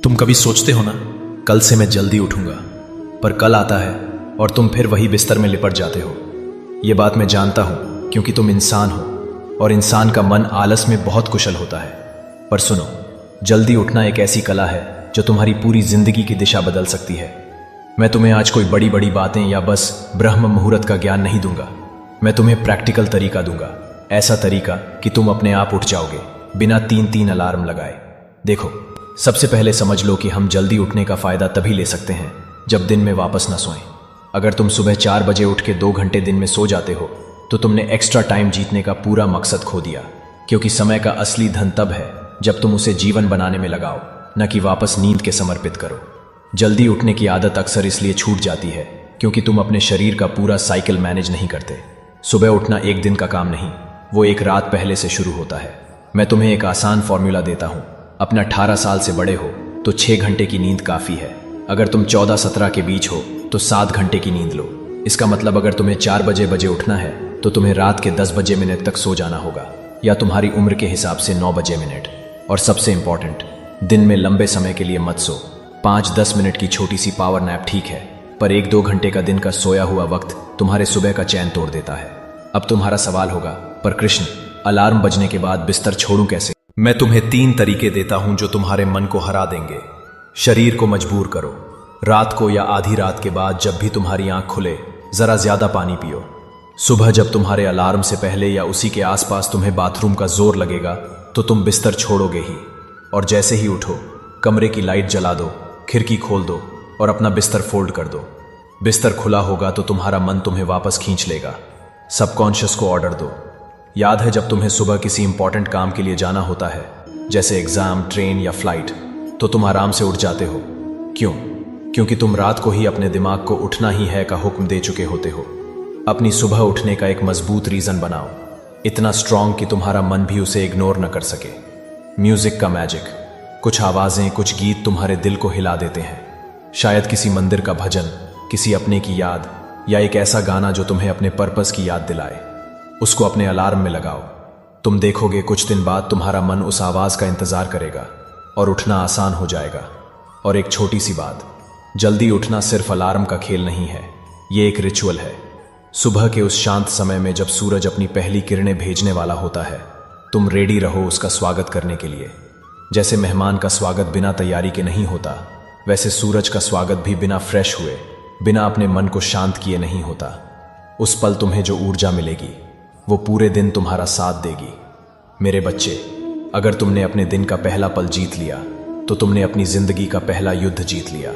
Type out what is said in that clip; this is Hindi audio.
तुम कभी सोचते हो ना, कल से मैं जल्दी उठूंगा, पर कल आता है और तुम फिर वही बिस्तर में लिपट जाते हो। ये बात मैं जानता हूं क्योंकि तुम इंसान हो और इंसान का मन आलस में बहुत कुशल होता है। पर सुनो, जल्दी उठना एक ऐसी कला है जो तुम्हारी पूरी जिंदगी की दिशा बदल सकती है। मैं तुम्हें आज कोई बड़ी बड़ी बातें या बस ब्रह्म मुहूर्त का ज्ञान नहीं दूंगा। मैं तुम्हें प्रैक्टिकल तरीका दूंगा, ऐसा तरीका कि तुम अपने आप उठ जाओगे बिना 3-3 अलार्म लगाए। देखो, सबसे पहले समझ लो कि हम जल्दी उठने का फायदा तभी ले सकते हैं जब दिन में वापस न सोएं। अगर तुम सुबह 4 बजे उठ के 2 घंटे दिन में सो जाते हो तो तुमने एक्स्ट्रा टाइम जीतने का पूरा मकसद खो दिया, क्योंकि समय का असली धन तब है जब तुम उसे जीवन बनाने में लगाओ, न कि वापस नींद के समर्पित करो। जल्दी उठने की आदत अक्सर इसलिए छूट जाती है क्योंकि तुम अपने शरीर का पूरा साइकिल मैनेज नहीं करते। सुबह उठना एक दिन का काम नहीं, वो एक रात पहले से शुरू होता है। मैं तुम्हें एक आसान फॉर्मूला देता हूं। अपने 18 साल से बड़े हो तो 6 घंटे की नींद काफी है। अगर तुम 14-17 के बीच हो तो 7 घंटे की नींद लो। इसका मतलब अगर तुम्हें 4 बजे उठना है तो तुम्हें रात के 10 बजे मिनट तक सो जाना होगा, या तुम्हारी उम्र के हिसाब से 9 बजे मिनट। और सबसे इंपॉर्टेंट, दिन में लंबे समय के लिए मत सो। 5-10 मिनट की छोटी सी पावर नैप ठीक है, पर 1-2 घंटे का दिन का सोया हुआ वक्त तुम्हारे सुबह का चैन तोड़ देता है। अब तुम्हारा सवाल होगा, पर कृष्ण, अलार्म बजने के बाद बिस्तर छोड़ूं कैसे? मैं तुम्हें 3 तरीके देता हूं जो तुम्हारे मन को हरा देंगे। शरीर को मजबूर करो। रात को या आधी रात के बाद जब भी तुम्हारी आंख खुले, जरा ज्यादा पानी पियो। सुबह जब तुम्हारे अलार्म से पहले या उसी के आसपास तुम्हें बाथरूम का जोर लगेगा तो तुम बिस्तर छोड़ोगे ही। और जैसे ही उठो, कमरे की लाइट जला दो, खिड़की खोल दो और अपना बिस्तर फोल्ड कर दो। बिस्तर खुला होगा तो तुम्हारा मन तुम्हें वापस खींच लेगा। सबकॉन्शियस को ऑर्डर दो। याद है, जब तुम्हें सुबह किसी इंपॉर्टेंट काम के लिए जाना होता है, जैसे एग्जाम, ट्रेन या फ्लाइट, तो तुम आराम से उठ जाते हो। क्यों? क्योंकि तुम रात को ही अपने दिमाग को उठना ही है का हुक्म दे चुके होते हो। अपनी सुबह उठने का एक मजबूत रीजन बनाओ, इतना स्ट्रांग कि तुम्हारा मन भी उसे इग्नोर न कर सके। म्यूजिक का मैजिक। कुछ आवाजें, कुछ गीत तुम्हारे दिल को हिला देते हैं। शायद किसी मंदिर का भजन, किसी अपने की याद, या एक ऐसा गाना जो तुम्हें अपने पर्पस की याद दिलाए। उसको अपने अलार्म में लगाओ। तुम देखोगे कुछ दिन बाद तुम्हारा मन उस आवाज का इंतजार करेगा और उठना आसान हो जाएगा। और एक छोटी सी बात, जल्दी उठना सिर्फ अलार्म का खेल नहीं है, ये एक रिचुअल है। सुबह के उस शांत समय में जब सूरज अपनी पहली किरणें भेजने वाला होता है, तुम रेडी रहो उसका स्वागत करने के लिए। जैसे मेहमान का स्वागत बिना तैयारी के नहीं होता, वैसे सूरज का स्वागत भी बिना फ्रेश हुए, बिना अपने मन को शांत किए नहीं होता। उस पल तुम्हें जो ऊर्जा मिलेगी वो पूरे दिन तुम्हारा साथ देगी। मेरे बच्चे, अगर तुमने अपने दिन का पहला पल जीत लिया तो तुमने अपनी जिंदगी का पहला युद्ध जीत लिया।